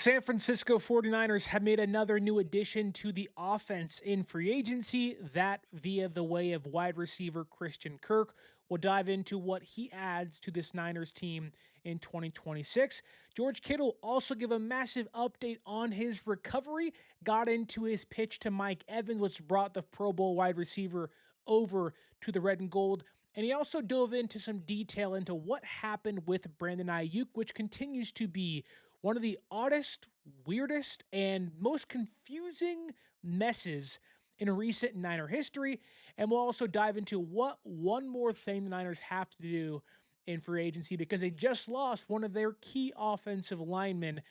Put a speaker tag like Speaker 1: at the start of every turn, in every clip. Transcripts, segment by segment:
Speaker 1: The San Francisco 49ers have made another new addition to the offense in free agency, that via the way of wide receiver Christian Kirk. We'll dive into what he adds to this Niners team in 2026. George Kittle also gave a massive update on his recovery, got into his pitch to Mike Evans, which brought the Pro Bowl wide receiver over to the red and gold. And he also dove into some detail into what happened with Brandon Aiyuk, which continues to be one of the oddest, weirdest, and most confusing messes in recent Niner history. And we'll also dive into what one more thing the Niners have to do in free agency because they just lost one of their key offensive linemen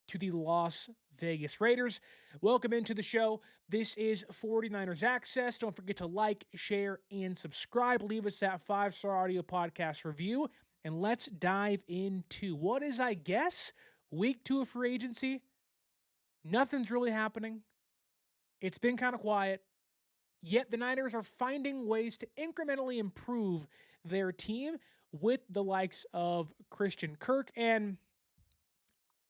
Speaker 1: to the Las Vegas Raiders. Welcome into the show. This is 49ers Access. Don't forget to like, share, and subscribe. Leave us that 5-star audio podcast review. And let's dive into what is, I guess, week 2 of free agency. Nothing's really happening. It's been kind of quiet. Yet the Niners are finding ways to incrementally improve their team with the likes of Christian Kirk. And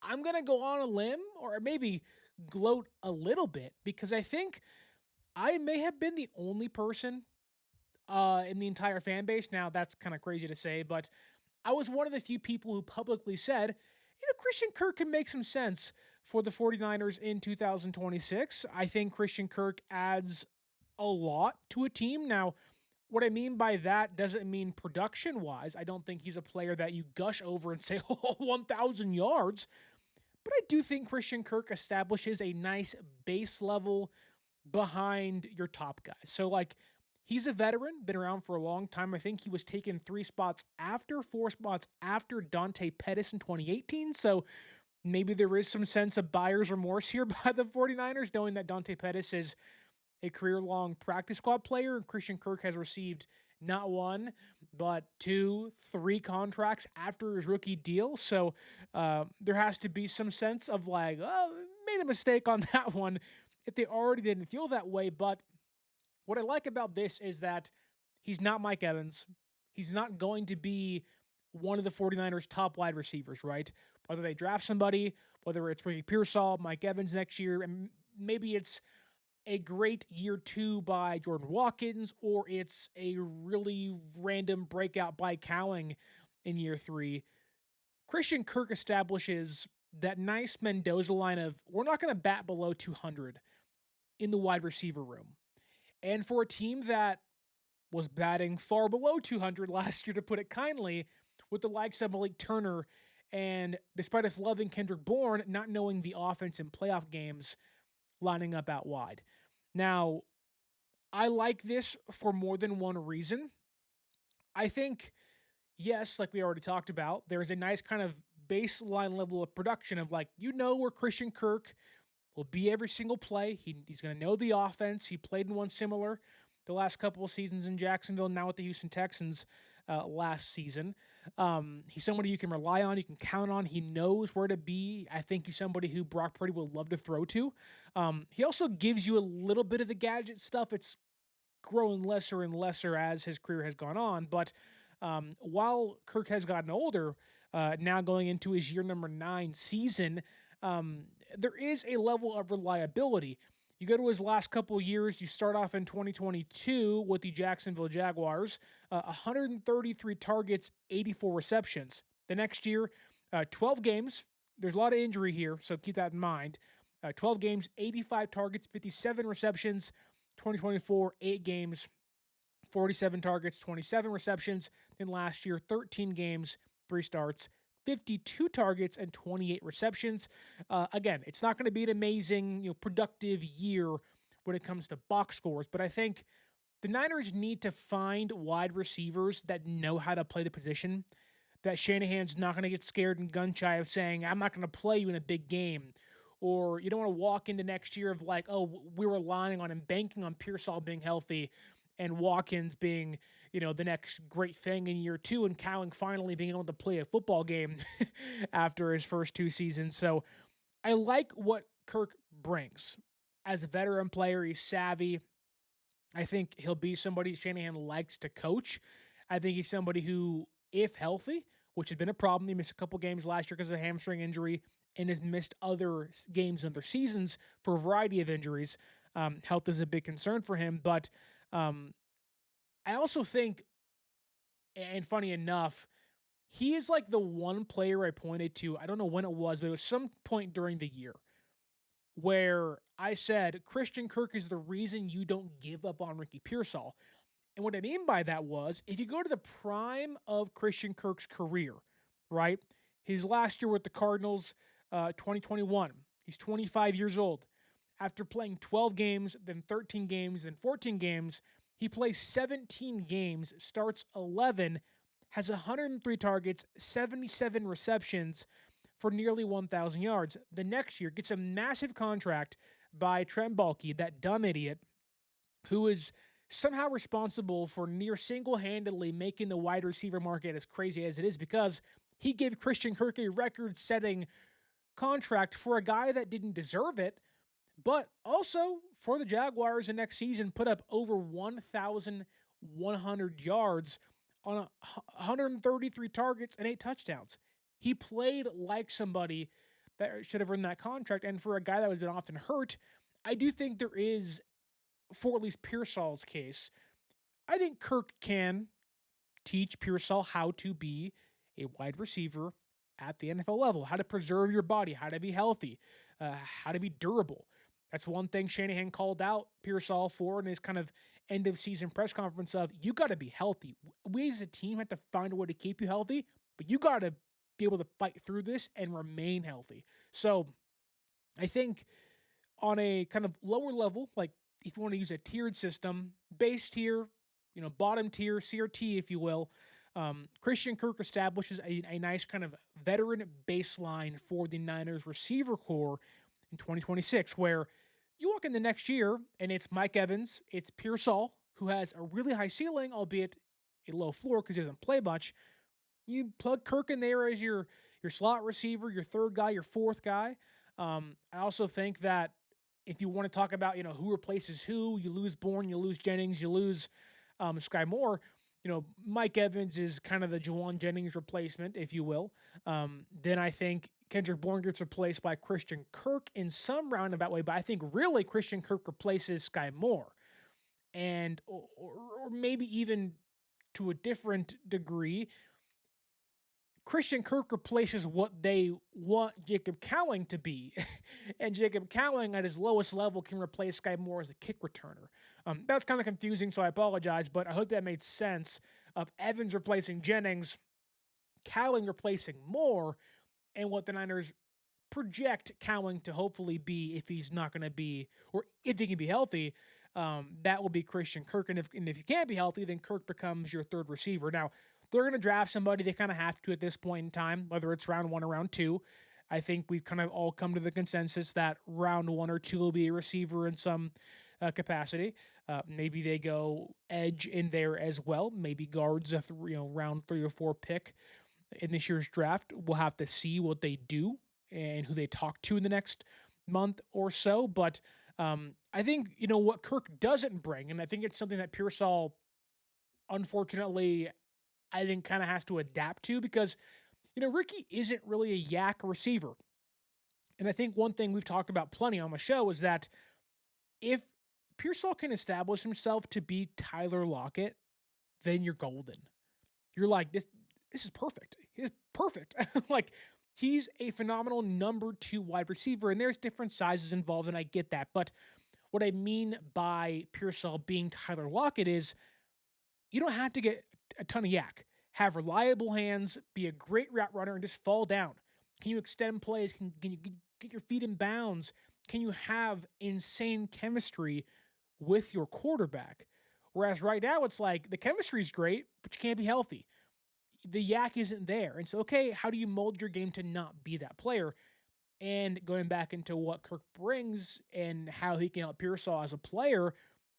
Speaker 1: I'm going to go on a limb or maybe gloat a little bit because I think I may have been the only person in the entire fan base. Now, that's kind of crazy to say, but I was one of the few people who publicly said, Christian Kirk can make some sense for the 49ers in 2026. I think Christian Kirk adds a lot to a team. Now, what I mean by that doesn't mean production-wise. I don't think he's a player that you gush over and say, 1,000 yards. But I do think Christian Kirk establishes a nice base level behind your top guys. So, he's a veteran, been around for a long time. I think he was taken 4 spots after Dante Pettis in 2018. So maybe there is some sense of buyer's remorse here by the 49ers, knowing that Dante Pettis is a career-long practice squad player, and Christian Kirk has received not 1, but 2, 3 contracts after his rookie deal. So there has to be some sense of made a mistake on that one if they already didn't feel that way. But what I like about this is that he's not Mike Evans. He's not going to be one of the 49ers' top wide receivers, right? Whether they draft somebody, whether it's Ricky Pearsall, Mike Evans next year, and maybe it's a great year 2 by Jordan Watkins, or it's a really random breakout by Cowing in year 3. Christian Kirk establishes that nice Mendoza line of, we're not going to bat below 200 in the wide receiver room. And for a team that was batting far below 200 last year, to put it kindly, with the likes of Malik Turner, and despite us loving Kendrick Bourne, not knowing the offense in playoff games, lining up out wide. Now, I like this for more than one reason. I think, yes, like we already talked about, there's a nice kind of baseline level of production of where Christian Kirk will be every single play. He's going to know the offense. He played in one similar the last couple of seasons in Jacksonville, now with the Houston Texans last season. He's somebody you can rely on, you can count on. He knows where to be. I think he's somebody who Brock Purdy would love to throw to. He also gives you a little bit of the gadget stuff. It's growing lesser and lesser as his career has gone on. But while Kirk has gotten older, now going into his year number 9 season, there is a level of reliability. You go to his last couple of years, you start off in 2022 with the Jacksonville Jaguars, 133 targets, 84 receptions. The next year, 12 games. There's a lot of injury here, so keep that in mind. 12 games, 85 targets, 57 receptions. 2024, 8 games, 47 targets, 27 receptions. Then last year, 13 games, 3 starts, 52 targets and 28 receptions. Again, it's not going to be an amazing, productive year when it comes to box scores, but I think the Niners need to find wide receivers that know how to play the position, that Shanahan's not going to get scared and gun shy of saying, I'm not going to play you in a big game. Or you don't want to walk into next year of we're relying on and banking on Pearsall being healthy and Watkins being, the next great thing in year 2, and Cowing finally being able to play a football game after his first 2 seasons. So I like what Kirk brings. As a veteran player, he's savvy. I think he'll be somebody Shanahan likes to coach. I think he's somebody who, if healthy, which had been a problem, he missed a couple games last year because of a hamstring injury, and has missed other games and other seasons for a variety of injuries. Health is a big concern for him, but I also think, and funny enough, he is like the one player I pointed to. I don't know when it was, but it was some point during the year where I said Christian Kirk is the reason you don't give up on Ricky Pearsall. And what I mean by that was, if you go to the prime of Christian Kirk's career, right? His last year with the Cardinals, 2021. He's 25 years old. After playing 12 games, then 13 games, then 14 games, he plays 17 games, starts 11, has 103 targets, 77 receptions for nearly 1,000 yards. The next year, gets a massive contract by Trent Baalke, that dumb idiot, who is somehow responsible for near single-handedly making the wide receiver market as crazy as it is, because he gave Christian Kirk a record-setting contract for a guy that didn't deserve it, but also for the Jaguars the next season put up over 1,100 yards on 133 targets and 8 touchdowns. He played like somebody that should have earned that contract, and for a guy that has been often hurt, I do think there is, for at least Pearsall's case, I think Kirk can teach Pearsall how to be a wide receiver at the NFL level, how to preserve your body, how to be healthy, how to be durable. That's one thing Shanahan called out Pearsall for in his kind of end of season press conference of, you got to be healthy. We as a team have to find a way to keep you healthy, but you got to be able to fight through this and remain healthy. So I think on a kind of lower level, like if you want to use a tiered system, base tier, bottom tier, CRT, if you will, Christian Kirk establishes a nice kind of veteran baseline for the Niners receiver core in 2026, where you walk in the next year and it's Mike Evans, it's Pearsall, who has a really high ceiling, albeit a low floor because he doesn't play much. You plug Kirk in there as your slot receiver, your third guy, your fourth guy. I also think that if you want to talk about, who replaces who, you lose Bourne, you lose Jennings, you lose Sky Moore. Mike Evans is kind of the Juwan Jennings replacement, if you will. Then I think Kendrick Bourne gets replaced by Christian Kirk in some roundabout way, but I think really Christian Kirk replaces Sky Moore. And or maybe even to a different degree, Christian Kirk replaces what they want Jacob Cowing to be. And Jacob Cowing at his lowest level can replace Sky Moore as a kick returner. That's kind of confusing, so I apologize, but I hope that made sense of Evans replacing Jennings, Cowing replacing Moore, and what the Niners project Cowing to hopefully be if he's not going to be, or if he can be healthy, that will be Christian Kirk. And if you can't be healthy, then Kirk becomes your third receiver. Now, they're going to draft somebody. They kind of have to at this point in time, whether it's round 1 or round 2. I think we've kind of all come to the consensus that round 1 or 2 will be a receiver in some capacity. Maybe they go edge in there as well. Maybe guards a round 3 or 4 pick in this year's draft. We'll have to see what they do and who they talk to in the next month or so. But I think, what Kirk doesn't bring, and I think it's something that Pearsall, unfortunately, I think kind of has to adapt to, because, Ricky isn't really a yak receiver. And I think one thing we've talked about plenty on the show is that if Pearsall can establish himself to be Tyler Lockett, then you're golden. You're like, this is perfect. He's perfect. Like, he's a phenomenal number 2 wide receiver, and there's different sizes involved, and I get that. But what I mean by Pearsall being Tyler Lockett is you don't have to get a ton of yak. Have reliable hands, be a great route runner, and just fall down. Can you extend plays? Can you get your feet in bounds? Can you have insane chemistry with your quarterback? Whereas right now it's like the chemistry is great, but you can't be healthy. The yak isn't there. And so, okay, how do you mold your game to not be that player? And going back into what Kirk brings and how he can help Pearsall as a player,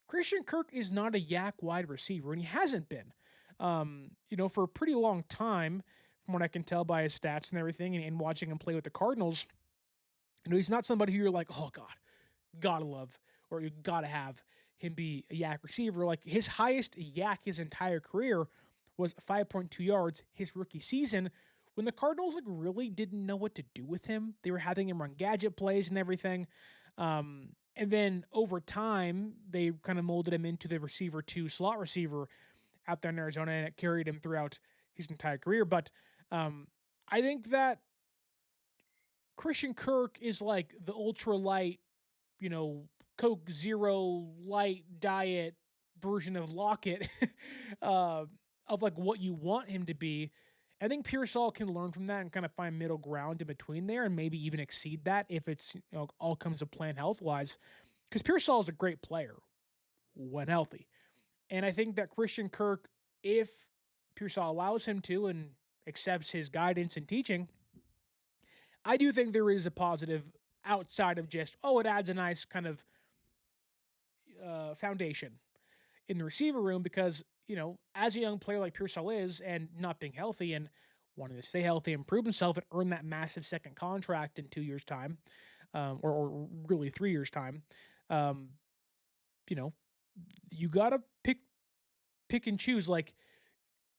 Speaker 1: Christian Kirk is not a yak wide receiver, and he hasn't been. For a pretty long time, from what I can tell by his stats and everything, and watching him play with the Cardinals, he's not somebody who you're like, oh God, gotta love, or you gotta have him be a yak receiver. Like, his highest yak his entire career was 5.2 yards his rookie season when the Cardinals really didn't know what to do with him. They were having him run gadget plays and everything. And then over time, they kind of molded him into the receiver 2 slot receiver out there in Arizona, and it carried him throughout his entire career. But I think that Christian Kirk is like the ultra light, Coke Zero light diet version of Lockett, of like what you want him to be. I think Pearsall can learn from that and kind of find middle ground in between there, and maybe even exceed that if it's all comes to plan health wise. Because Pearsall is a great player when healthy, and I think that Christian Kirk, if Pearsall allows him to and accepts his guidance and teaching, I do think there is a positive outside of just, it adds a nice kind of foundation in the receiver room because, as a young player like Pearsall is and not being healthy and wanting to stay healthy and prove himself and earn that massive second contract in 2 years' time, or really 3 years' time, you got to pick and choose. Like,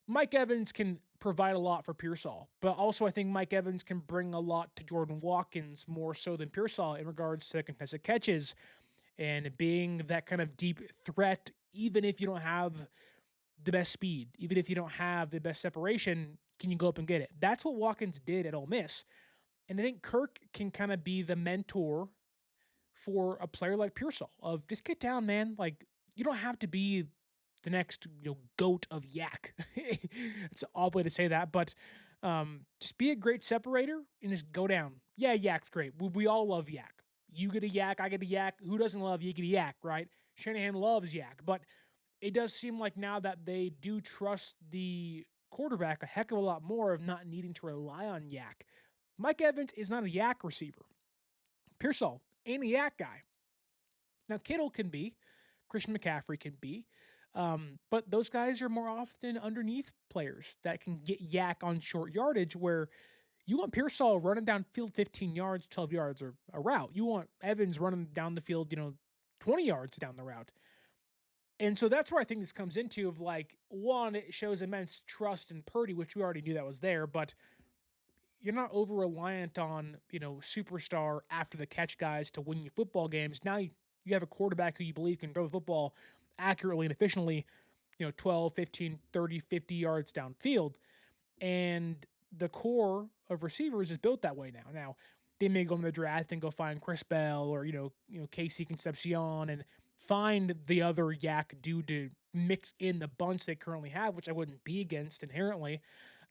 Speaker 1: Mike Evans can provide a lot for Pearsall, but also I think Mike Evans can bring a lot to Jordan Watkins more so than Pearsall in regards to contested catches and being that kind of deep threat, even if you don't have the best speed, even if you don't have the best separation, can you go up and get it? That's what Watkins did at Ole Miss. And I think Kirk can kind of be the mentor for a player like Pearsall of just get down, man. Like, you don't have to be the next goat of yak. It's an odd way to say that, but just be a great separator and just go down. Yeah, yak's great. We all love yak. You get a yak, I get a yak. Who doesn't love you get a yak, right? Shanahan loves yak, but it does seem like now that they do trust the quarterback a heck of a lot more of not needing to rely on yak. Mike Evans is not a yak receiver. Pearsall ain't a yak guy. Now, Kittle can be. Christian McCaffrey can be. But those guys are more often underneath players that can get yak on short yardage where you want Pearsall running downfield 15 yards, 12 yards, or a route. You want Evans running down the field, 20 yards down the route. And so that's where I think this comes into of like, one, it shows immense trust in Purdy, which we already knew that was there, but you're not over reliant on, superstar after the catch guys to win you football games. Now you have a quarterback who you believe can throw the football accurately and efficiently, 12, 15, 30, 50 yards downfield. And the core of receivers is built that way now. Now, they may go in the draft and go find Chris Bell or, Casey Concepcion and find the other yak dude to mix in the bunch they currently have, which I wouldn't be against inherently.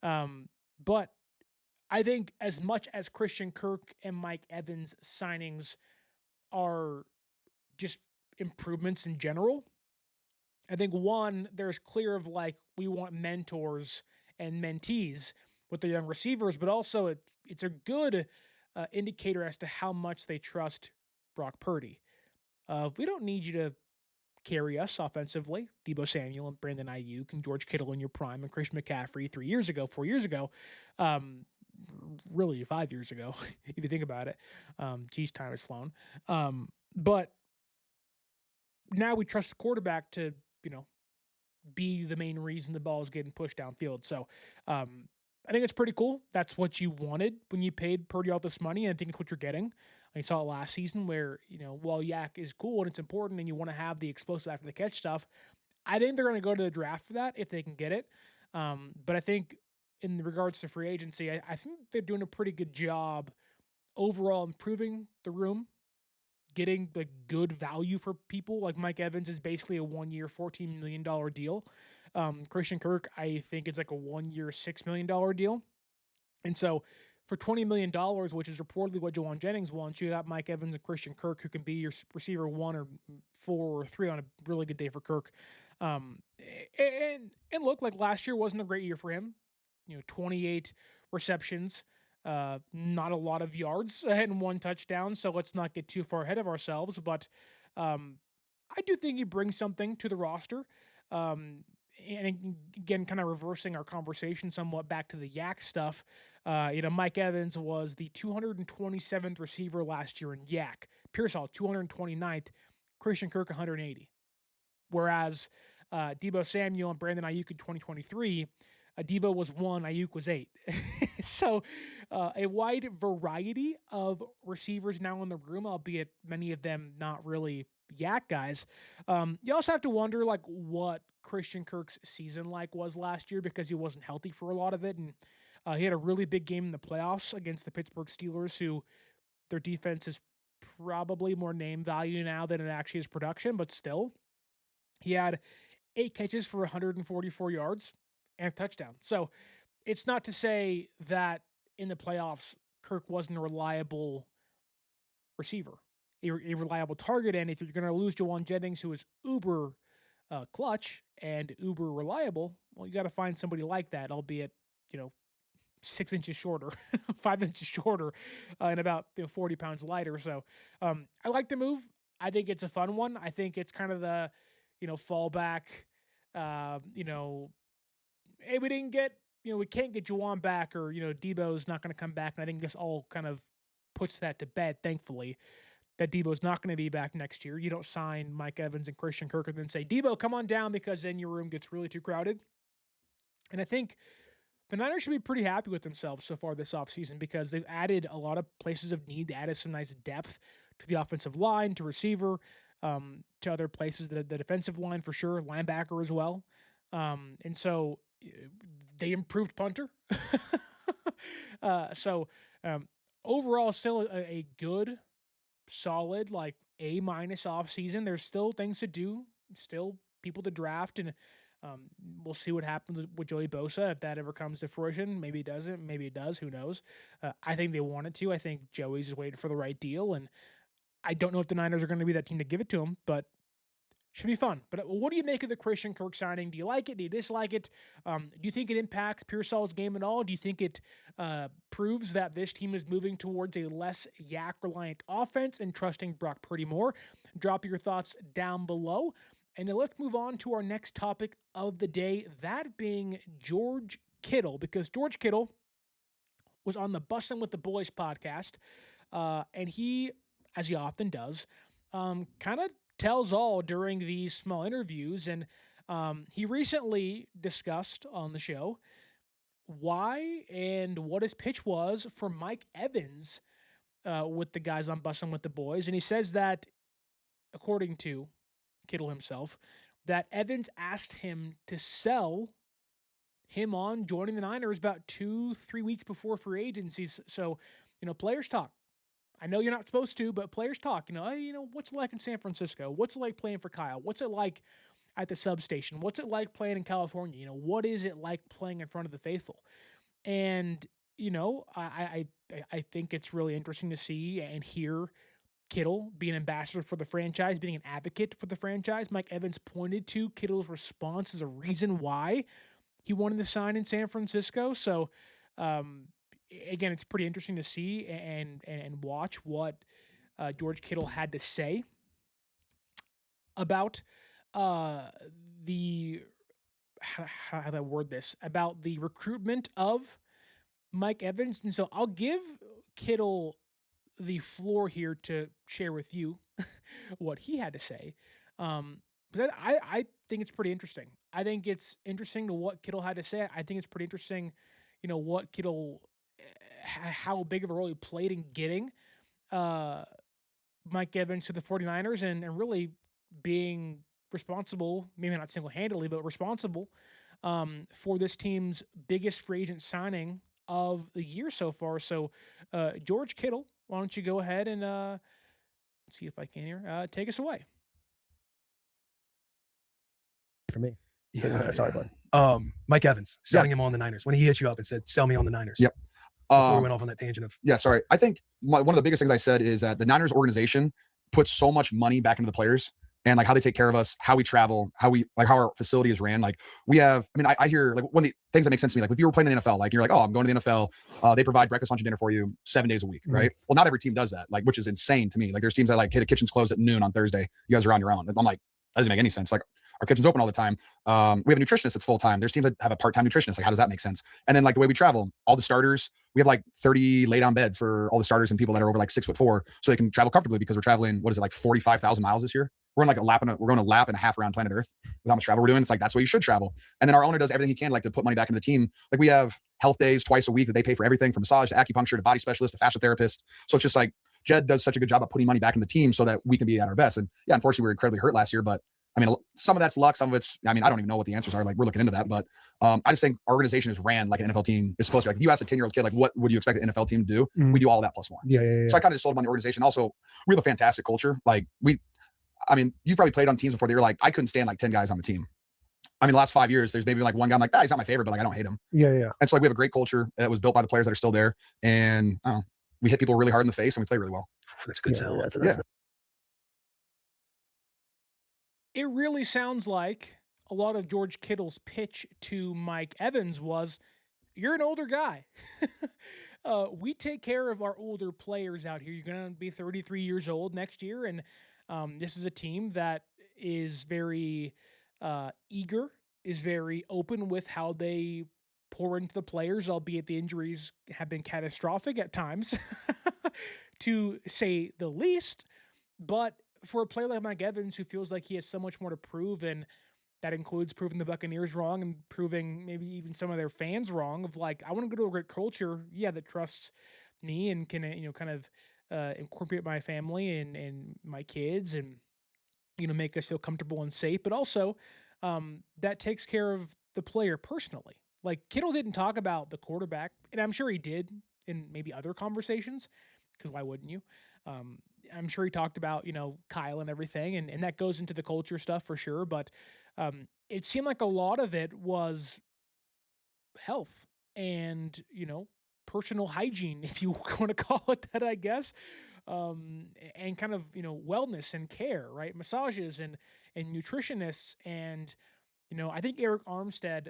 Speaker 1: But I think as much as Christian Kirk and Mike Evans signings are just improvements in general, I think one, there's clear of like, we want mentors and mentees with the young receivers, but also it's a good indicator as to how much they trust Brock Purdy. We don't need you to carry us offensively. Deebo Samuel and Brandon Aiyuk and George Kittle in your prime and Christian McCaffrey 4 years ago. Really 5 years ago, if you think about it. Geez, time has flown. But now we trust the quarterback to, be the main reason the ball is getting pushed downfield. So I think it's pretty cool. That's what you wanted when you paid Purdy all this money. And I think it's what you're getting. I saw it last season where, while yak is cool and it's important and you want to have the explosive after the catch stuff, I think they're going to go to the draft for that if they can get it. But I think in regards to free agency, I think they're doing a pretty good job overall improving the room, getting like good value for people. Like Mike Evans is basically a 1 year, $14 million deal. Christian Kirk, I think it's like a 1 year, $6 million deal. And so for $20 million, which is reportedly what Jawan Jennings wants, you got Mike Evans and Christian Kirk, who can be your receiver 1 or 4 or 3 on a really good day for Kirk. And look, like last year wasn't a great year for him. 28 receptions, not a lot of yards and 1 touchdown. So let's not get too far ahead of ourselves. But I do think he brings something to the roster. And again, kind of reversing our conversation somewhat back to the yak stuff. Mike Evans was the 227th receiver last year in yak. Pearsall, 229th. Christian Kirk, 180. Whereas Deebo Samuel and Brandon Aiyuk in 2023 Deebo was 1, Aiyuk was 8. So a wide variety of receivers now in the room, albeit many of them not really yak guys. You also have to wonder like what Christian Kirk's season was last year, because he wasn't healthy for a lot of it. And he had a really big game in the playoffs against the Pittsburgh Steelers, who their defense is probably more name value now than it actually is production, but still. He had 8 catches for 144 yards and a touchdown. So it's not to say that in the playoffs, Kirk wasn't a reliable receiver, a reliable target. And if you're going to lose Jawan Jennings, who is uber clutch and uber reliable, well, you got to find somebody like that, albeit, 6 inches shorter, 5 inches shorter, and about 40 pounds lighter. So I like the move. I think it's a fun one. I think it's kind of the, fallback. Hey, we didn't get, we can't get Juwan back, or, Deebo's not going to come back. And I think this all kind of puts that to bed, thankfully, that Deebo's not going to be back next year. You don't sign Mike Evans and Christian Kirk and then say, Deebo, come on down, because then your room gets really too crowded. And I think the Niners should be pretty happy with themselves so far this offseason, because they've added a lot of places of need. They added some nice depth to the offensive line, to receiver, to other places, the defensive line for sure, linebacker as well. And so they improved punter. So overall, still a good, solid, like A- offseason. There's still things to do, still people to draft, and we'll see what happens with Joey Bosa, if that ever comes to fruition. Maybe it doesn't. Maybe it does. Who knows? I think they want it to. I think Joey's is waiting for the right deal, and I don't know if the Niners are going to be that team to give it to him, but should be fun. But what do you make of the Christian Kirk signing? Do you like it? Do you dislike it? Do you think it impacts Pearsall's game at all? Do you think it proves that this team is moving towards a less yak-reliant offense and trusting Brock Purdy more? Drop your thoughts down below. And now let's move on to our next topic of the day, that being George Kittle, because George Kittle was on the Bussin' with the Boys podcast, and he, as he often does, kind of tells all during these small interviews. And he recently discussed on the show why and what his pitch was for Mike Evans with the guys on Bussin' with the Boys. And he says that, according to Kittle himself, that Evans asked him to sell him on joining the Niners about 2-3 weeks before free agency. So, players talk. I know you're not supposed to, but players talk. Hey, what's it like in San Francisco? What's it like playing for Kyle? What's it like at the substation? What's it like playing in California? What is it like playing in front of the faithful? And, I think it's really interesting to see and hear Kittle be an ambassador for the franchise, being an advocate for the franchise. Mike Evans pointed to Kittle's response as a reason why he wanted to sign in San Francisco. So, again, it's pretty interesting to see and watch what George Kittle had to say about the how do I word this, about the recruitment of Mike Evans. And so I'll give Kittle the floor here to share with you what he had to say. But I think it's pretty interesting. I think it's interesting to what Kittle had to say. I think it's pretty interesting, what Kittle, how big of a role he played in getting Mike Evans to the 49ers and really being responsible, maybe not single-handedly, but responsible for this team's biggest free agent signing of the year so far. So, George Kittle, why don't you go ahead and see if I can here. Take us away.
Speaker 2: For me. Sorry, bud. Mike Evans, selling him on the Niners. When he hit you up and said, sell me on the Niners.
Speaker 3: Yep.
Speaker 2: Before we went off on that tangent of...
Speaker 3: Yeah, sorry. I think one of the biggest things I said is that the Niners organization puts so much money back into the players and like how they take care of us, how we travel, how our facility is ran. Like we have, I hear like one of the things that makes sense to me, like if you were playing in the NFL, like you're like, oh, I'm going to the NFL. They provide breakfast, lunch, and dinner for you 7 days a week, right? Well, not every team does that, like, which is insane to me. Like there's teams that like, hey, the kitchen's closed at noon on Thursday. You guys are on your own. And I'm like, that doesn't make any sense. Like our kitchen's open all the time. We have a nutritionist that's full time. There's teams that have a part-time nutritionist. Like, how does that make sense? And then like the way we travel, all the starters, we have like 30 lay down beds for all the starters and people that are over like 6'4", so they can travel comfortably because we're traveling, what is it, like 45,000 miles this year? we're going a lap and a half around planet Earth with how much travel we're doing. It's like, that's why you should travel. And then our owner does everything he can, like, to put money back into the team. Like, we have health days twice a week that they pay for everything from massage to acupuncture to body specialist to fascia therapist. So it's just like, Jed does such a good job of putting money back in the team so that we can be at our best. And yeah, unfortunately, we were incredibly hurt last year, but I mean, some of that's luck. Some of it's, I mean, I don't even know what the answers are. Like, we're looking into that, but I just think our organization is ran like an NFL team is supposed to. Like, if you ask a 10-year-old kid, like, what would you expect an NFL team to do?
Speaker 2: Mhm.
Speaker 3: We do all of that plus more.
Speaker 2: Yeah.
Speaker 3: So I kind of just sold them on the organization. Also, we have a fantastic culture. Like, I mean, you've probably played on teams before. They were like, I couldn't stand like 10 guys on the team. I mean, the last 5 years, there's maybe like one guy I'm like, he's not my favorite, but like, I don't hate him.
Speaker 2: Yeah.
Speaker 3: And so like, we have a great culture that was built by the players that are still there. And I don't know, we hit people really hard in the face and we play really well.
Speaker 2: That's good.
Speaker 1: It really sounds like a lot of George Kittle's pitch to Mike Evans was, you're an older guy. We take care of our older players out here. You're going to be 33 years old next year. And this is a team that is very eager, is very open with how they pour into the players, albeit the injuries have been catastrophic at times, to say the least. But for a player like Mike Evans, who feels like he has so much more to prove, and that includes proving the Buccaneers wrong and proving maybe even some of their fans wrong, of like, I want to go to a great culture, that trusts me and can, kind of incorporate my family and my kids and, make us feel comfortable and safe, but also that takes care of the player personally. Like, Kittle didn't talk about the quarterback, and I'm sure he did in maybe other conversations, because why wouldn't you? I'm sure he talked about, Kyle and everything, and that goes into the culture stuff for sure. But it seemed like a lot of it was health and, personal hygiene, if you want to call it that, I guess. And kind of, wellness and care, right? Massages and nutritionists. And, I think Eric Armstead,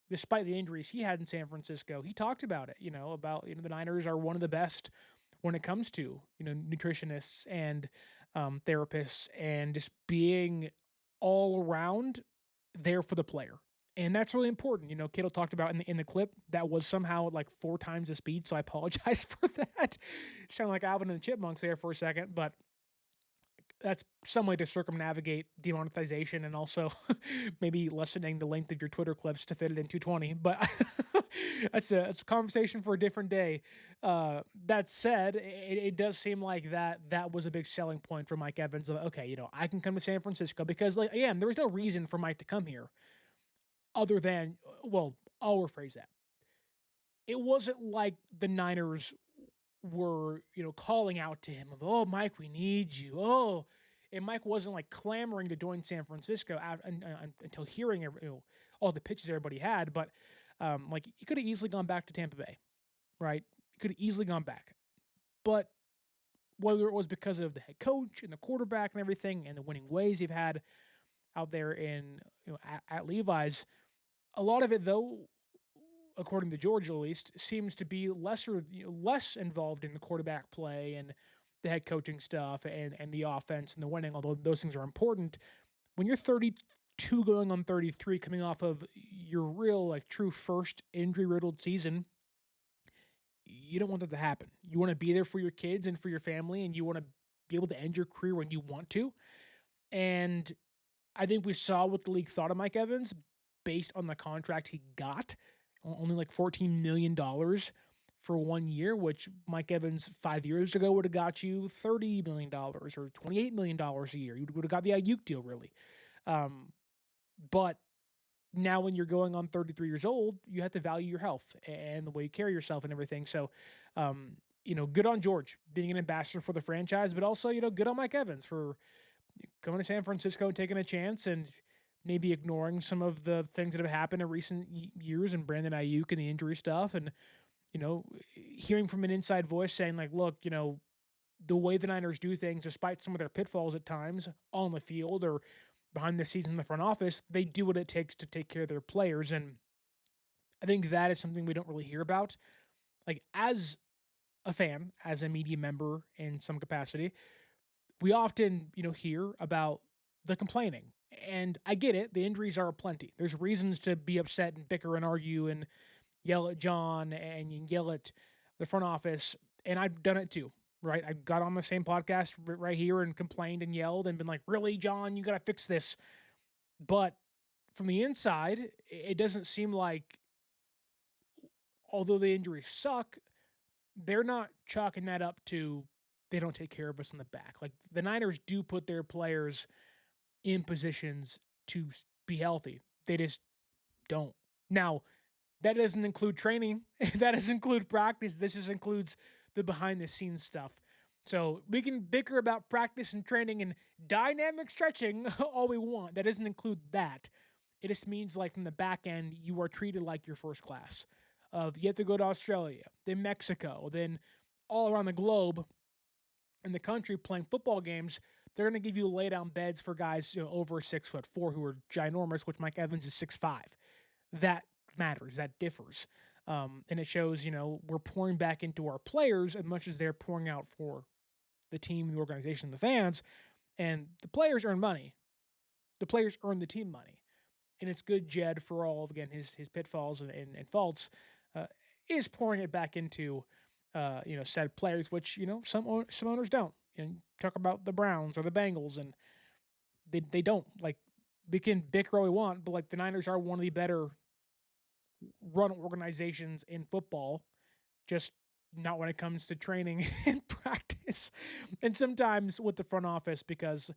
Speaker 1: despite the injuries he had in San Francisco, he talked about it, about, the Niners are one of the best when it comes to, nutritionists and therapists and just being all around there for the player. And that's really important. Kittle talked about in the clip that was somehow like 4 times the speed. So I apologize for that. Sound like Alvin and the Chipmunks there for a second, but that's some way to circumnavigate demonetization and also maybe lessening the length of your Twitter clips to fit it in 220. But that's a conversation for a different day. That said, it does seem like that was a big selling point for Mike Evans. Okay, I can come to San Francisco because, like, again, there was no reason for Mike to come here other than, well, I'll rephrase that. It wasn't like the Niners were, calling out to him of, oh, Mike, we need you. Oh, and Mike wasn't like clamoring to join San Francisco until hearing all the pitches everybody had. But like, he could have easily gone back to Tampa Bay, right? He could have easily gone back. But whether it was because of the head coach and the quarterback and everything and the winning ways they've had out there in, at Levi's, a lot of it, though, according to George at least, seems to be less involved in the quarterback play and the head coaching stuff and the offense and the winning, although those things are important. When you're 32 going on 33, coming off of your real, like, true first injury-riddled season, you don't want that to happen. You want to be there for your kids and for your family, and you want to be able to end your career when you want to. And I think we saw what the league thought of Mike Evans based on the contract he got. Only like $14 million for 1 year, which Mike Evans 5 years ago would have got you $30 million or $28 million a year. You would have got the Aiyuk deal, really. But now when you're going on 33 years old, you have to value your health and the way you carry yourself and everything. So, good on George being an ambassador for the franchise, but also, good on Mike Evans for coming to San Francisco and taking a chance and maybe ignoring some of the things that have happened in recent years and Brandon Aiyuk and the injury stuff. And, hearing from an inside voice saying, like, look, the way the Niners do things, despite some of their pitfalls at times on the field or behind the scenes in the front office, they do what it takes to take care of their players. And I think that is something we don't really hear about. Like, as a fan, as a media member in some capacity, we often, hear about the complaining. And I get it. The injuries are aplenty. There's reasons to be upset and bicker and argue and yell at John and yell at the front office. And I've done it too. right? I got on the same podcast right here and complained and yelled and been like, really, John, you got to fix this. But from the inside, it doesn't seem like, although the injuries suck, they're not chalking that up to they don't take care of us in the back. Like the Niners do put their players in positions to be healthy. They just don't. Now, that doesn't include training. That doesn't include practice. This just includes the behind the scenes stuff. So we can bicker about practice and training and dynamic stretching all we want. That doesn't include that. It just means like from the back end, you are treated like your first class. You have to go to Australia, then Mexico, then all around the globe in the country playing football games. They're going to give you lay down beds for guys over 6'4" who are ginormous, which Mike Evans is 6'5". That matters. That differs. And it shows, we're pouring back into our players as much as they're pouring out for the team, the organization, the fans. And the players earn money. The players earn the team money. And it's good Jed, for all of, again, his pitfalls and faults, is pouring it back into, said players, which, some owners don't. Talk about the Browns or the Bengals, and they don't. Like, we can bicker all we want, but, like, the Niners are one of the better run organizations in football, just not when it comes to training and practice. And sometimes with the front office, because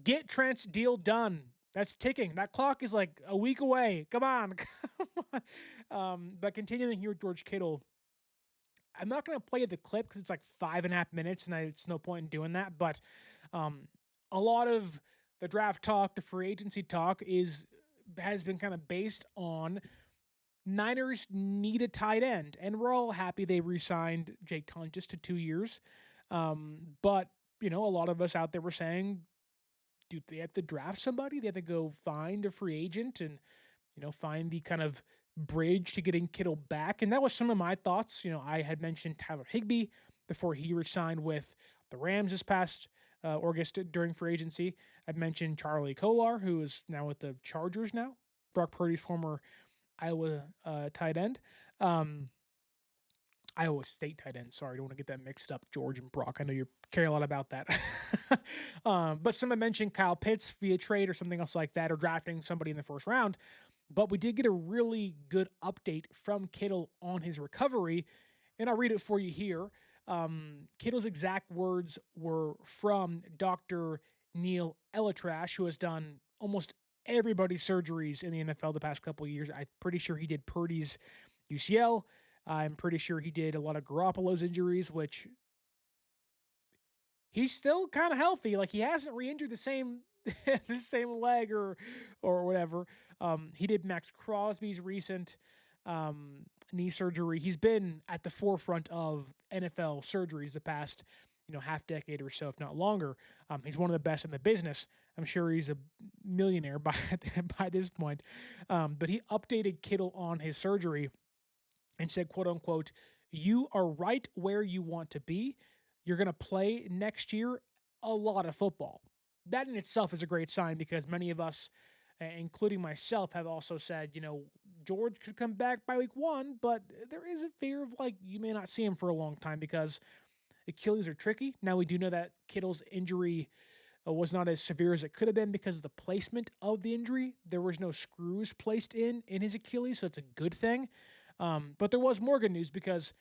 Speaker 1: get Trent's deal done. That's ticking. That clock is like a week away. Come on. Come on. But continuing here with George Kittle, I'm not going to play the clip because it's like 5.5 minutes, and it's no point in doing that. But a lot of the draft talk, the free agency talk has been kind of based on Niners need a tight end, and we're all happy they re-signed Jake Tunges to 2 years. But, a lot of us out there were saying, do they have to draft somebody? They have to go find a free agent and, find the kind of bridge to getting Kittle back. And that was some of my thoughts. I had mentioned Tyler Higbee before he re-signed with the Rams this past August during free agency. I've mentioned Charlie Kolar, who is now with the Chargers now. Brock Purdy's former Iowa tight end. Iowa State tight end. Sorry, don't want to get that mixed up, George and Brock. I know you care a lot about that. But someone mentioned Kyle Pitts via trade or something else like that, or drafting somebody in the first round. But we did get a really good update from Kittle on his recovery, and I'll read it for you here. Kittle's exact words were from Dr. Neil Elatrash, who has done almost everybody's surgeries in the NFL the past couple of years. I'm pretty sure he did Purdy's UCL. I'm pretty sure he did a lot of Garoppolo's injuries, which he's still kind of healthy. Like, he hasn't re-injured the same the same leg or whatever. He did Max Crosby's recent knee surgery. He's been at the forefront of NFL surgeries the past half decade or so, if not longer. He's one of the best in the business. I'm sure he's a millionaire by this point. But he updated Kittle on his surgery and said, quote unquote, "You are right where you want to be. You're going to play next year a lot of football." That in itself is a great sign, because many of us, including myself, have also said, George could come back by week 1, but there is a fear of, like, you may not see him for a long time because Achilles are tricky. Now, we do know that Kittle's injury was not as severe as it could have been because of the placement of the injury. There was no screws placed in his Achilles, so it's a good thing. But there was more good news, because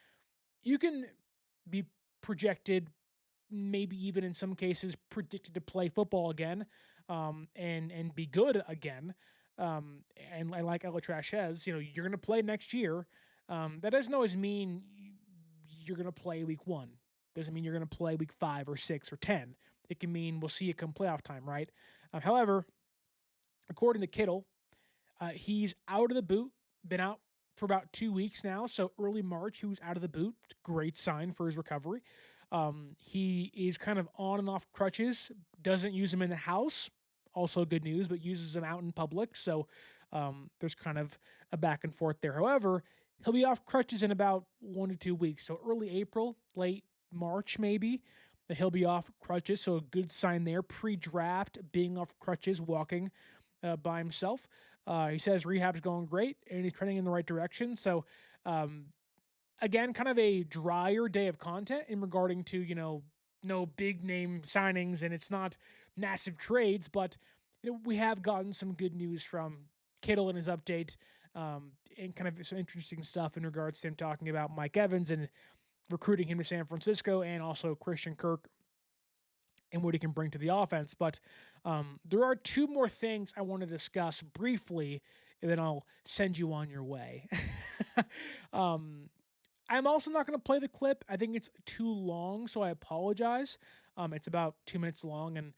Speaker 1: you can be projected, maybe even in some cases predicted, to play football again, and be good again. And like Elatrash says, you're going to play next year. That doesn't always mean you're going to play week 1. Doesn't mean you're going to play week 5 or 6 or 10. It can mean we'll see you come playoff time, right? However, according to Kittle, he's out of the boot, been out for about 2 weeks now. So early March, he was out of the boot. Great sign for his recovery. He is kind of on and off crutches, doesn't use them in the house. Also good news, but uses them out in public. So there's kind of a back and forth there. However, he'll be off crutches in about 1 to 2 weeks. So early April, late March, maybe, that he'll be off crutches. So a good sign there. Pre-draft, being off crutches, walking by himself. He says rehab's going great and he's trending in the right direction. So again, kind of a drier day of content in regarding to, no big name signings, and it's not massive trades, but we have gotten some good news from Kittle in his update, and kind of some interesting stuff in regards to him talking about Mike Evans and recruiting him to San Francisco, and also Christian Kirk and what he can bring to the offense. But there are two more things I want to discuss briefly, and then I'll send you on your way. I'm also not going to play the clip. I think it's too long, so I apologize. It's about 2 minutes long, and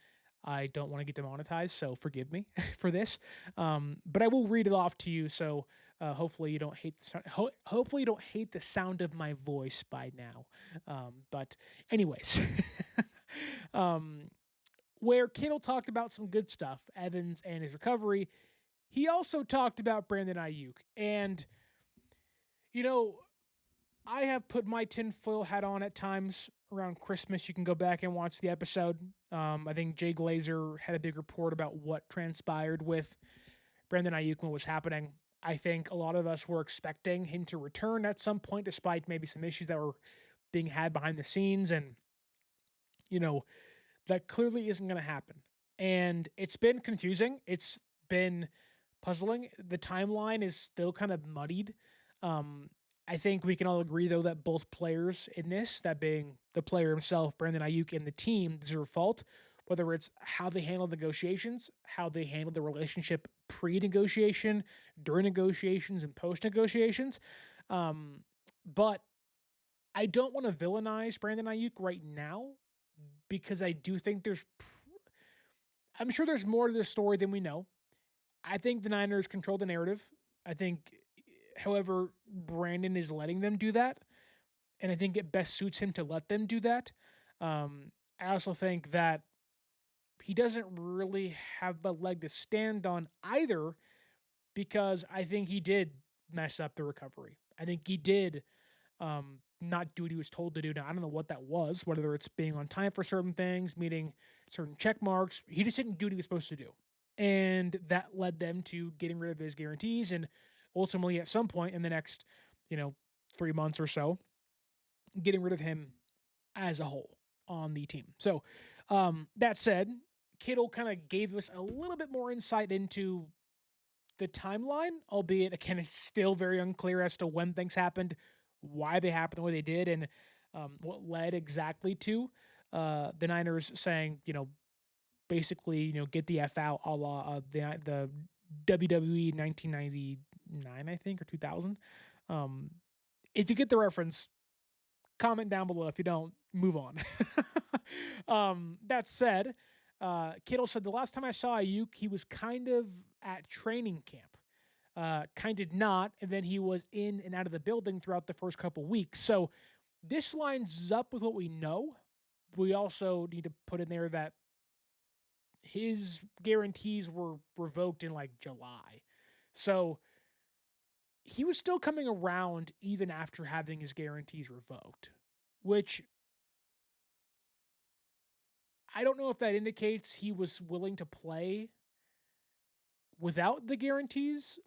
Speaker 1: I don't want to get demonetized, so forgive me for this. But I will read it off to you, so hopefully you don't hate hopefully you don't hate the sound of my voice by now. But anyways, where Kittle talked about some good stuff, Evans and his recovery, he also talked about Brandon Aiyuk, and I have put my tinfoil hat on at times around Christmas. You can go back and watch the episode. I think Jay Glazer had a big report about what transpired with Brandon Aiyuk when it was happening. I think a lot of us were expecting him to return at some point, despite maybe some issues that were being had behind the scenes. And, that clearly isn't going to happen. And it's been confusing. It's been puzzling. The timeline is still kind of muddied. I think we can all agree, though, that both players in this, that being the player himself, Brandon Aiyuk, and the team, deserve fault, whether it's how they handle negotiations, how they handle the relationship pre-negotiation, during negotiations, and post-negotiations. But I don't want to villainize Brandon Aiyuk right now, because I do think I'm sure there's more to the story than we know. I think the Niners control the narrative. I think, however, Brandon is letting them do that, and I think it best suits him to let them do that. I also think that he doesn't really have a leg to stand on either, because I think he did mess up the recovery. I think he did not do what he was told to do. Now, I don't know what that was, whether it's being on time for certain things, meeting certain check marks. He just didn't do what he was supposed to do. And that led them to getting rid of his guarantees, and ultimately at some point in the next, 3 months or so, getting rid of him as a whole on the team. So that said, Kittle kind of gave us a little bit more insight into the timeline, albeit, again, it's still very unclear as to when things happened, why they happened the way they did, and what led exactly to the Niners saying, basically, get the F out, a la the WWE 1999, I think, or 2000. If you get the reference, comment down below. If you don't, move on. That said, Kittle said, the last time I saw Aiyuk, he was kind of at training camp. Kind of not, and then he was in and out of the building throughout the first couple weeks. So this lines up with what we know. We also need to put in there that his guarantees were revoked in like July. So he was still coming around even after having his guarantees revoked, which I don't know if that indicates he was willing to play without the guarantees,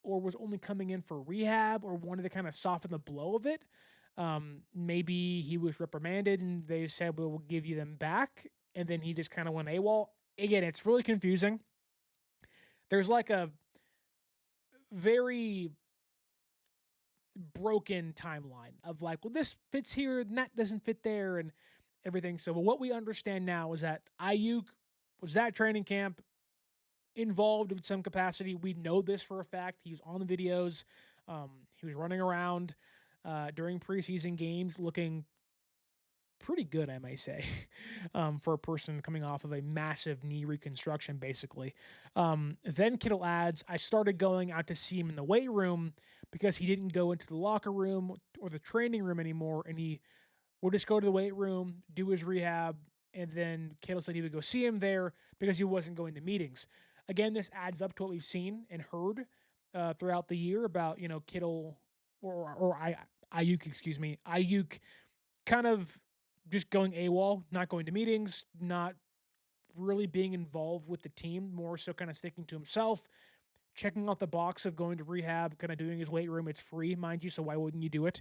Speaker 1: or was only coming in for rehab, or wanted to kind of soften the blow of it. Maybe he was reprimanded and they said, we'll give you them back. And then he just kind of went AWOL. Again, it's really confusing. There's like a very broken timeline of like, well, this fits here and that doesn't fit there and everything. So what we understand now is that Aiyuk was at training camp, involved in some capacity. We know this for a fact. He was on the videos. He was running around during preseason games looking pretty good, I may say, for a person coming off of a massive knee reconstruction, basically. Then Kittle adds, I started going out to see him in the weight room because he didn't go into the locker room or the training room anymore, and he would just go to the weight room, do his rehab, and then Kittle said he would go see him there because he wasn't going to meetings. Again, this adds up to what we've seen and heard throughout the year about, Kittle or Aiyuk, excuse me, Aiyuk kind of just going AWOL, not going to meetings, not really being involved with the team, more so kind of sticking to himself, checking off the box of going to rehab, kind of doing his weight room. It's free, mind you, so why wouldn't you do it?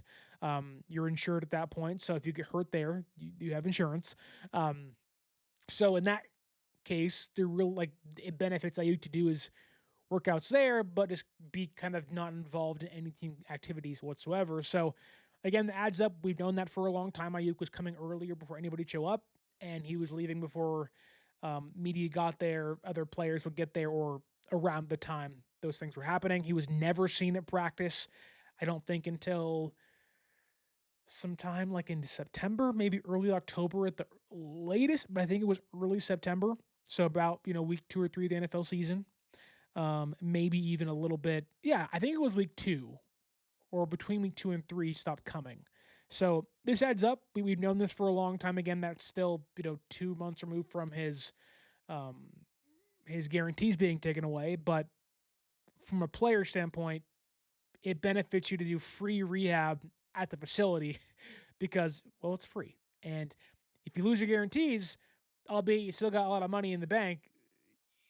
Speaker 1: You're insured at that point, so if you get hurt there, you have insurance. So in that case, it benefits Aiyuk to do his workouts there, but just be kind of not involved in any team activities whatsoever. So again, the adds up. We've known that for a long time. Aiyuk was coming earlier before anybody show up, and he was leaving before media got there, other players would get there, or around the time those things were happening. He was never seen at practice, I don't think, until sometime like in September, maybe early October at the latest, but I think it was early September. So about, week 2 or 3 of the NFL season. Maybe even a little bit. Yeah, I think it was week 2 or between week 2 and 3 stopped coming. So this adds up. We've known this for a long time. Again, that's still, 2 months removed from his guarantees being taken away. But from a player standpoint, it benefits you to do free rehab at the facility because, well, it's free. And if you lose your guarantees, albeit you still got a lot of money in the bank,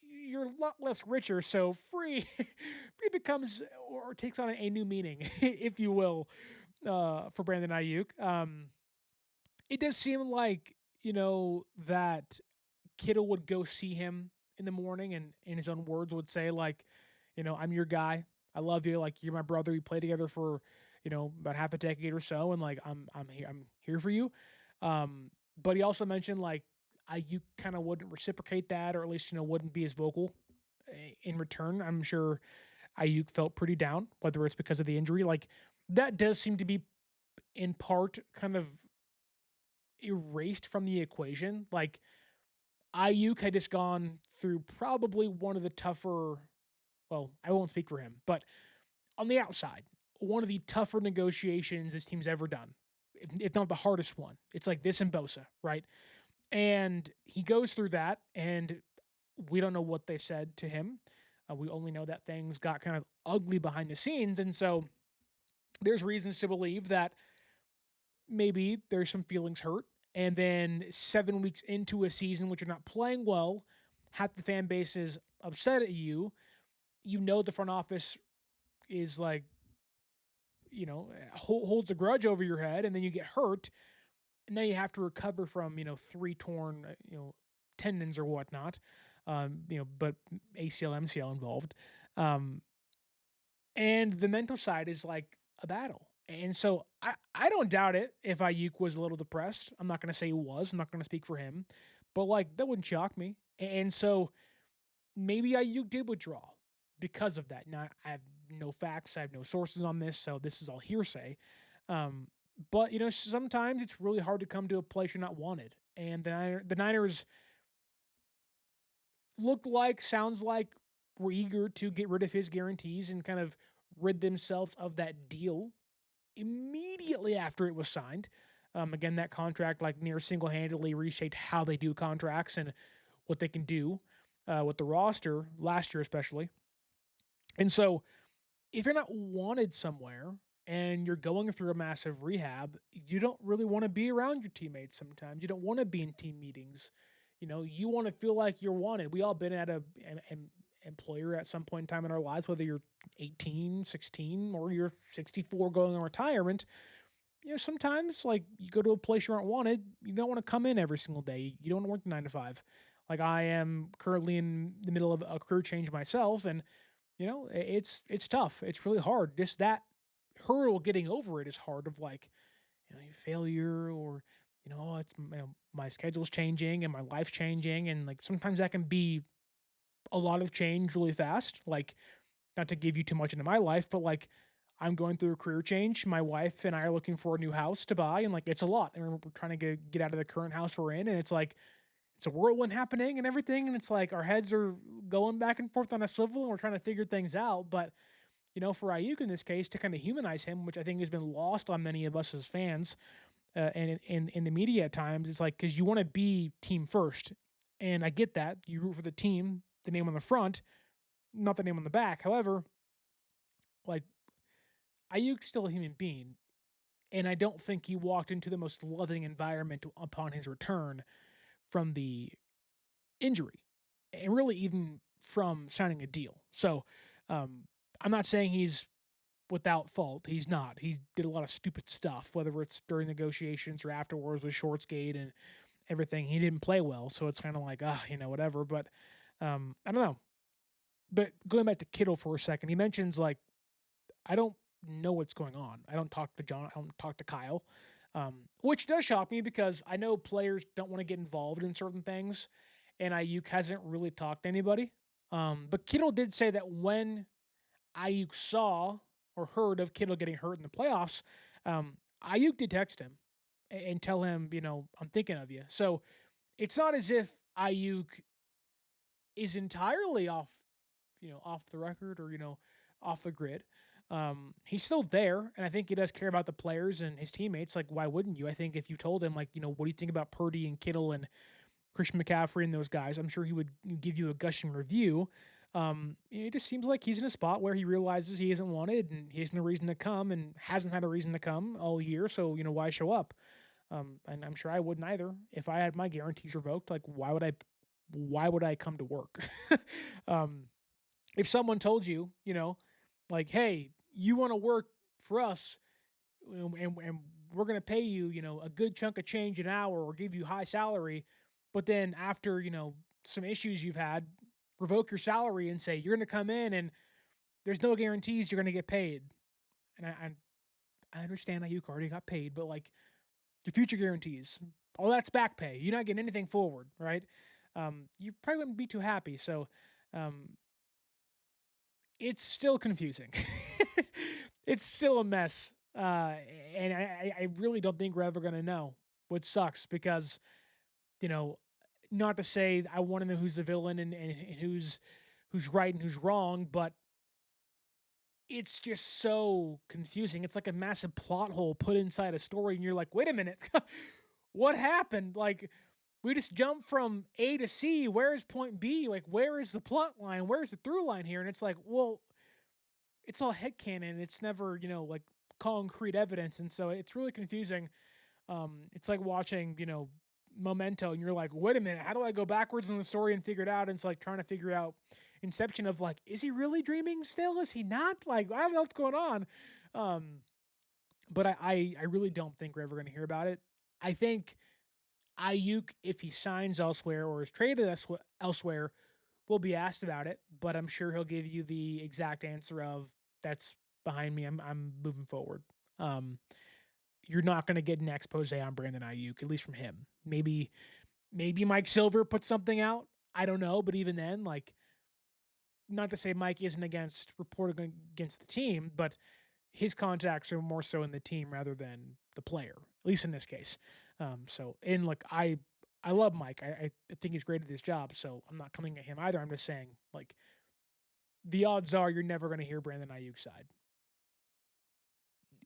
Speaker 1: you're a lot less richer. So free becomes or takes on a new meaning, if you will, for Brandon Aiyuk. It does seem like, that Kittle would go see him in the morning and in his own words would say, like, I'm your guy. I love you. Like, you're my brother. We played together for, about half a decade or so. And like, I'm here for you. But he also mentioned like, Aiyuk kind of wouldn't reciprocate that, or at least, wouldn't be as vocal in return. I'm sure Aiyuk felt pretty down, whether it's because of the injury. Like, that does seem to be in part kind of erased from the equation. Like, Aiyuk had just gone through probably one of the tougher, well, I won't speak for him, but on the outside, one of the tougher negotiations this team's ever done, if not the hardest one. It's like this and Bosa, right? And he goes through that, and we don't know what they said to him. We only know that things got kind of ugly behind the scenes. And so there's reasons to believe that maybe there's some feelings hurt. And then 7 weeks into a season, which you're not playing well, half the fan base is upset at you. The front office is like, holds a grudge over your head, and then you get hurt. And now you have to recover from, 3 torn, tendons or whatnot, but ACL, MCL involved. And the mental side is like a battle. And so I don't doubt it if Aiyuk was a little depressed. I'm not going to say he was. I'm not going to speak for him. But, like, that wouldn't shock me. And so maybe Aiyuk did withdraw because of that. Now, I have no facts. I have no sources on this, so this is all hearsay. But, sometimes it's really hard to come to a place you're not wanted. And the Niners sounds like, were eager to get rid of his guarantees and kind of rid themselves of that deal immediately after it was signed. Again, that contract like near single-handedly reshaped how they do contracts and what they can do with the roster last year especially. And so if you're not wanted somewhere and you're going through a massive rehab, you don't really want to be around your teammates sometimes. You don't want to be in team meetings. You want to feel like you're wanted. We all been at an employer at some point in time in our lives, whether you're 18, 16, or you're 64 going on retirement. Sometimes like you go to a place you aren't wanted, you don't want to come in every single day. You don't want to work 9 to 5. Like I am currently in the middle of a career change myself, and it's tough. It's really hard. Just that hurdle getting over it is hard. Of like, failure, or it's my schedule's changing and my life's changing, and like sometimes that can be a lot of change really fast. Like, not to give you too much into my life, but like I'm going through a career change. My wife and I are looking for a new house to buy, and like it's a lot. And we're trying to get out of the current house we're in, and it's like it's a whirlwind happening and everything. And it's like our heads are going back and forth on a swivel, and we're trying to figure things out. But for Aiyuk in this case, to kind of humanize him, which I think has been lost on many of us as fans, and in the media at times, it's like because you want to be team first, and I get that you root for the team, the name on the front, not the name on the back. However, like Aiyuk's still a human being, and I don't think he walked into the most loving environment upon his return from the injury, and really even from signing a deal. So I'm not saying he's without fault. He's not. He did a lot of stupid stuff, whether it's during negotiations or afterwards with Shortsgate and everything. He didn't play well, so it's kind of like, whatever. But I don't know. But going back to Kittle for a second, he mentions like, I don't know what's going on. I don't talk to John. I don't talk to Kyle, which does shock me because I know players don't want to get involved in certain things, and Aiyuk hasn't really talked to anybody. But Kittle did say that when Aiyuk saw or heard of Kittle getting hurt in the playoffs, Aiyuk did text him and tell him, I'm thinking of you. So it's not as if Aiyuk is entirely off the record or, off the grid. He's still there, and I think he does care about the players and his teammates. Like, why wouldn't you? I think if you told him, like, what do you think about Purdy and Kittle and Christian McCaffrey and those guys, I'm sure he would give you a gushing review. It just seems like he's in a spot where he realizes he isn't wanted and he has no reason to come and hasn't had a reason to come all year. So, why show up? And I'm sure I wouldn't either. If I had my guarantees revoked, like, why would I come to work? If someone told you, like, hey, you want to work for us and we're going to pay you, a good chunk of change an hour or give you high salary, but then after, some issues you've had, revoke your salary and say you're going to come in and there's no guarantees you're going to get paid. And I understand that you already got paid, but like your future guarantees, all that's back pay. You're not getting anything forward, right? You probably wouldn't be too happy. So, it's still confusing. It's still a mess. And I really don't think we're ever going to know, which sucks because, not to say I want to know who's the villain and who's right and who's wrong, but it's just so confusing. It's like a massive plot hole put inside a story, and you're like, wait a minute, what happened? Like, we just jumped from A to C. Where is point B? Like, where is the plot line? Where's the through line here? And it's like, well, it's all headcanon. It's never, like concrete evidence. And so it's really confusing. It's like watching, Memento, and you're like, wait a minute, how do I go backwards in the story and figure it out? And it's like trying to figure out Inception of like, is he really dreaming still? Is he not? Like, I don't know what's going on. But I really don't think we're ever going to hear about it. I think Aiyuk, if he signs elsewhere or is traded elsewhere, will be asked about it, but I'm sure he'll give you the exact answer of that's behind me. I'm moving forward. You're not going to get an expose on Brandon Aiyuk, at least from him. Maybe Mike Silver put something out. I don't know, but even then, like, not to say Mike isn't reporting against the team, but his contacts are more so in the team rather than the player, at least in this case. I love Mike. I think he's great at his job, so I'm not coming at him either. I'm just saying, like, the odds are you're never going to hear Brandon Aiyuk's side,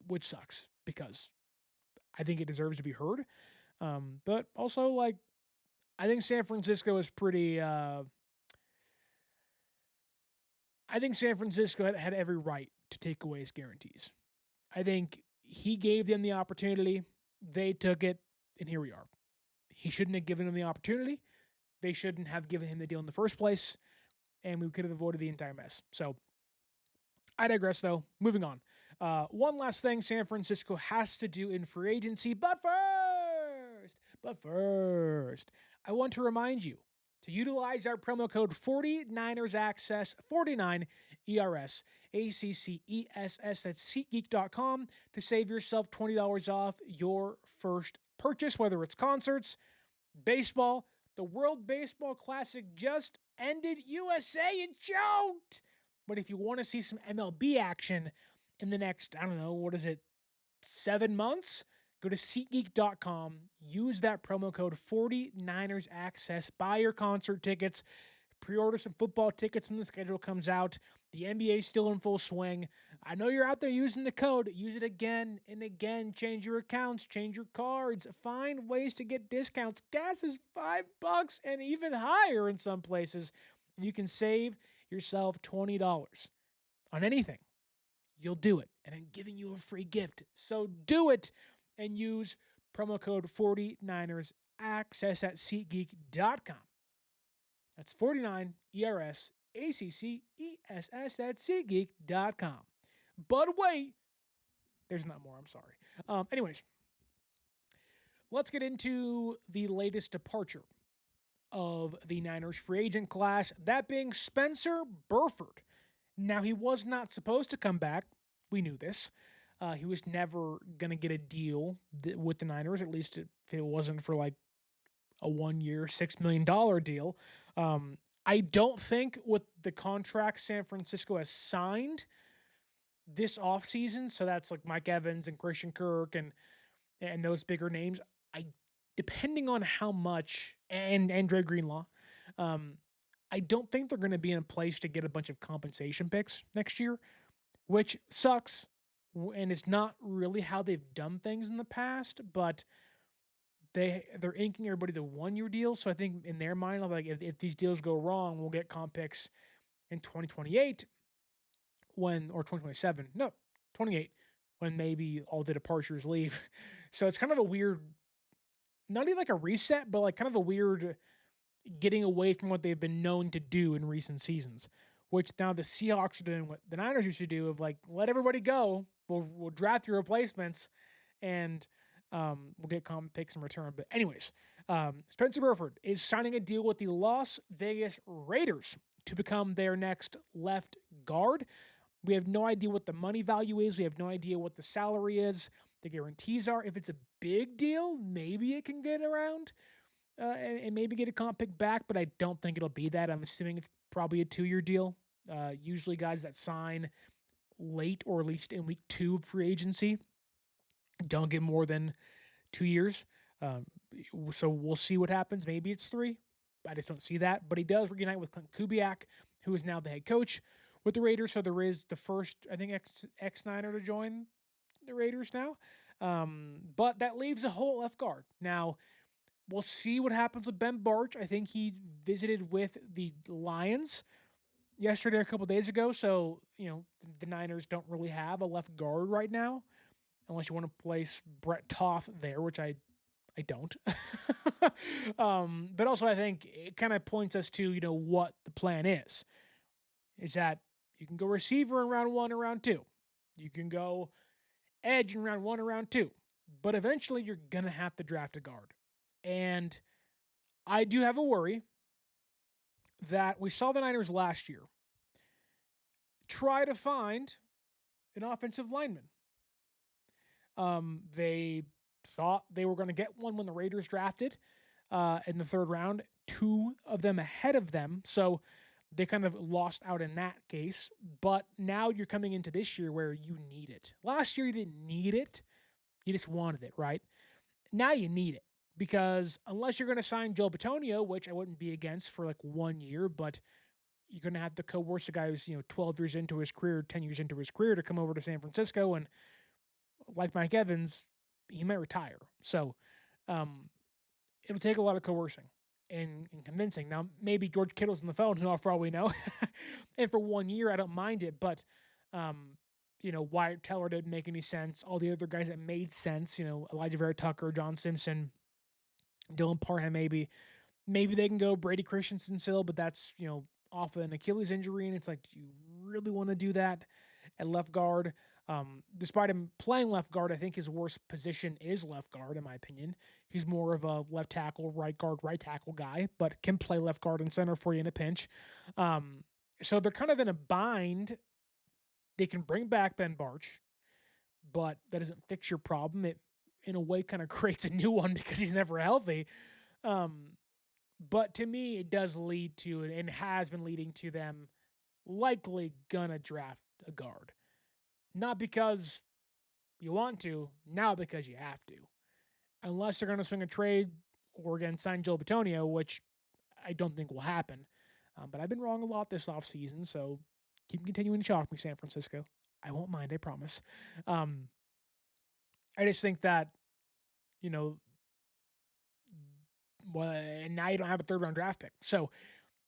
Speaker 1: which sucks because I think it deserves to be heard. But also, like, I think San Francisco is pretty. I think San Francisco had every right to take away his guarantees. I think he gave them the opportunity. They took it, and here we are. He shouldn't have given them the opportunity. They shouldn't have given him the deal in the first place, and we could have avoided the entire mess. So I digress, though. Moving on. One last thing San Francisco has to do in free agency, but first, I want to remind you to utilize our promo code 49ersaccess, 49ERS, ACCESS at SeatGeek.com to save yourself $20 off your first purchase, whether it's concerts, baseball. The World Baseball Classic just ended. USA, it choked! But if you want to see some MLB action in the next, 7 months, go to SeatGeek.com, use that promo code 49ersaccess, buy your concert tickets, pre-order some football tickets when the schedule comes out. The NBA is still in full swing. I know you're out there using the code. Use it again and again. Change your accounts, change your cards, find ways to get discounts. Gas is $5 and even higher in some places. You can save yourself $20 on anything. You'll do it. And I'm giving you a free gift. So do it and use promo code 49ersaccess at SeatGeek.com. That's 49ERS ACCESS@SeatGeek.com. But wait, there's not more. I'm sorry. Anyways, let's get into the latest departure of the Niners free agent class, that being Spencer Burford. Now, he was not supposed to come back. We knew this. He was never going to get a deal with the Niners, at least if it wasn't for like a 1-year, $6 million deal. I don't think with the contract San Francisco has signed this offseason, so that's like Mike Evans and Christian Kirk and those bigger names, depending on how much, and Andre Greenlaw, I don't think they're going to be in a place to get a bunch of compensation picks next year, which sucks, and it's not really how they've done things in the past, but they're inking everybody the 1-year deal. So I think in their mind, like if these deals go wrong, we'll get comp picks in 2028 or 2027. No, 28 when maybe all the departures leave. So it's kind of a weird, not even like a reset, but like kind of a weird getting away from what they've been known to do in recent seasons, which now the Seahawks are doing what the Niners used to do of like, let everybody go. We'll draft your replacements and we'll get comp picks in return. But anyways, Spencer Burford is signing a deal with the Las Vegas Raiders to become their next left guard. We have no idea what the money value is. We have no idea what the salary is. The guarantees are. If it's a big deal, maybe it can get around and maybe get a comp pick back, but I don't think it'll be that. I'm assuming it's probably a 2-year deal. Usually guys that sign late or at least in week 2 of free agency don't get more than 2 years. So we'll see what happens. Maybe it's 3. I just don't see that. But he does reunite with Clint Kubiak, who is now the head coach with the Raiders. So there is the first, I think, ex-Niner to join the Raiders now. But that leaves a whole left guard. Now, we'll see what happens with Ben Barch. I think he visited with the Lions yesterday or a couple days ago. So, the Niners don't really have a left guard right now, unless you want to place Brett Toth there, which I don't. But also I think it kind of points us to, what the plan is that you can go receiver in round 1 or round 2. You can go edge in round 1 or round 2. But eventually you're going to have to draft a guard. And I do have a worry that we saw the Niners last year try to find an offensive lineman. They thought they were going to get one when the Raiders drafted in the 3rd round, 2 of them ahead of them. So they kind of lost out in that case. But now you're coming into this year where you need it. Last year you didn't need it. You just wanted it, right? Now you need it. Because unless you're going to sign Joe Bitonio, which I wouldn't be against for like 1 year, but you're going to have to coerce a guy who's 12 years into his career, 10 years into his career to come over to San Francisco, and like Mike Evans, he might retire. So it'll take a lot of coercing and convincing. Now maybe George Kittle's on the phone, who for all we know, and for 1 year I don't mind it, but Wyatt Teller didn't make any sense. All the other guys that made sense, Elijah Vera Tucker, John Simpson, Dylan Parham, maybe they can go Brady Christensen still, but that's, off an Achilles injury. And it's like, do you really want to do that at left guard? Despite him playing left guard, I think his worst position is left guard, in my opinion. He's more of a left tackle, right guard, right tackle guy, but can play left guard and center for you in a pinch. So they're kind of in a bind. They can bring back Ben Barch, but that doesn't fix your problem. It, in a way, kind of creates a new one because he's never healthy. But to me, it does lead to, and has been leading to them likely gonna draft a guard. Not because you want to, now because you have to. Unless they're going to swing a trade or again sign Joe Bitonio, which I don't think will happen. But I've been wrong a lot this offseason, so keep continuing to shock me, San Francisco. I won't mind, I promise. I just think that, and now you don't have a 3rd round draft pick. So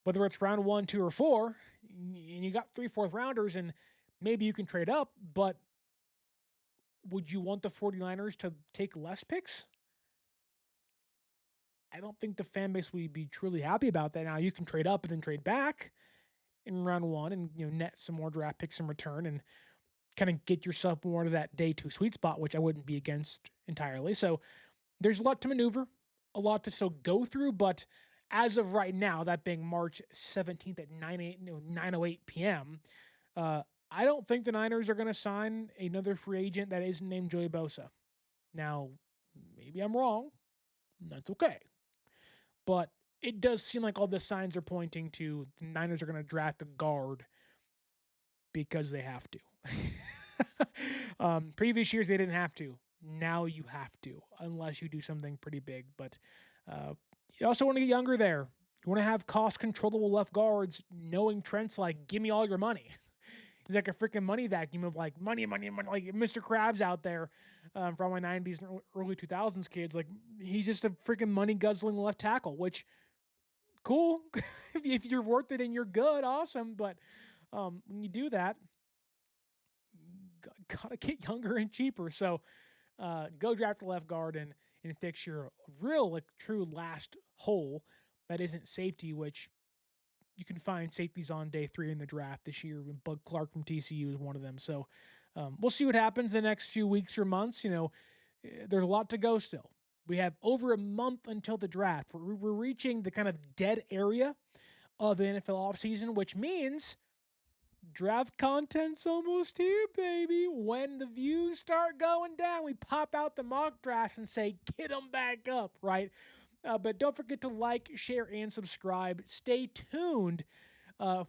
Speaker 1: whether it's round 1, 2, or 4, and you got 3 4th rounders, and maybe you can trade up, but would you want the 49ers to take less picks? I don't think the fan base would be truly happy about that. Now you can trade up and then trade back, in round 1 and net some more draft picks in return and kind of get yourself more to that day 2 sweet spot, which I wouldn't be against entirely. So there's a lot to maneuver, a lot to still go through, but as of right now, that being March 17th at 9:08 p.m., I don't think the Niners are going to sign another free agent that isn't named Joey Bosa. Now, maybe I'm wrong. That's okay. But it does seem like all the signs are pointing to the Niners are going to draft a guard because they have to. Previous years, they didn't have to. Now you have to, unless you do something pretty big. But you also want to get younger there. You want to have cost-controllable left guards, knowing Trent's like, give me all your money. He's like a freaking money vacuum of like money, like Mr. Krabs out there from my 90s and early 2000s kids. Like, he's just a freaking money-guzzling left tackle, which, cool. If you're worth it and you're good, awesome. But when you do that, gotta get younger and cheaper. So go draft a left guard and fix your real, like, true last hole that isn't safety, which you can find safeties on day 3 in the draft this year. Bud Clark from TCU is one of them. So we'll see what happens the next few weeks or months. There's a lot to go still. We have over a month until the draft. We're reaching the kind of dead area of the NFL offseason, which means draft content's almost here, baby. When the views start going down, we pop out the mock drafts and say, get them back up, right? But don't forget to like, share, and subscribe. Stay tuned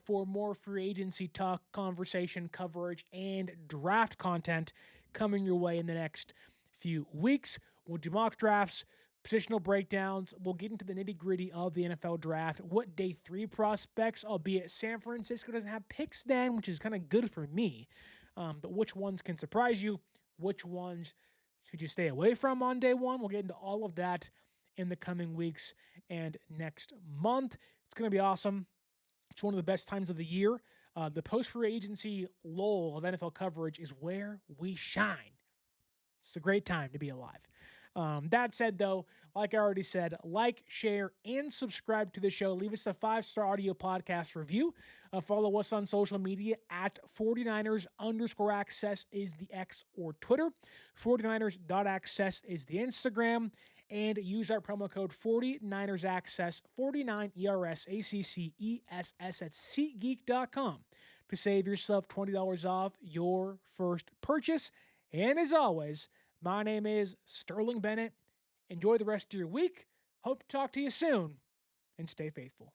Speaker 1: for more free agency talk, conversation, coverage, and draft content coming your way in the next few weeks. We'll do mock drafts, positional breakdowns. We'll get into the nitty-gritty of the NFL draft. What day 3 prospects, albeit San Francisco doesn't have picks then, which is kind of good for me. But which ones can surprise you? Which ones should you stay away from on day 1? We'll get into all of that in the coming weeks and next month. It's going to be awesome. It's one of the best times of the year. The post-free agency lull of NFL coverage is where we shine. It's a great time to be alive. That said, though, like I already said, like, share, and subscribe to the show. Leave us a 5-star audio podcast review. Follow us on social media at 49ers_access is the X or Twitter. 49ers.access is the Instagram. And use our promo code 49ersaccess, 49ERSACCESS at SeatGeek.com to save yourself $20 off your first purchase. And as always, my name is Sterling Bennett. Enjoy the rest of your week. Hope to talk to you soon, and stay faithful.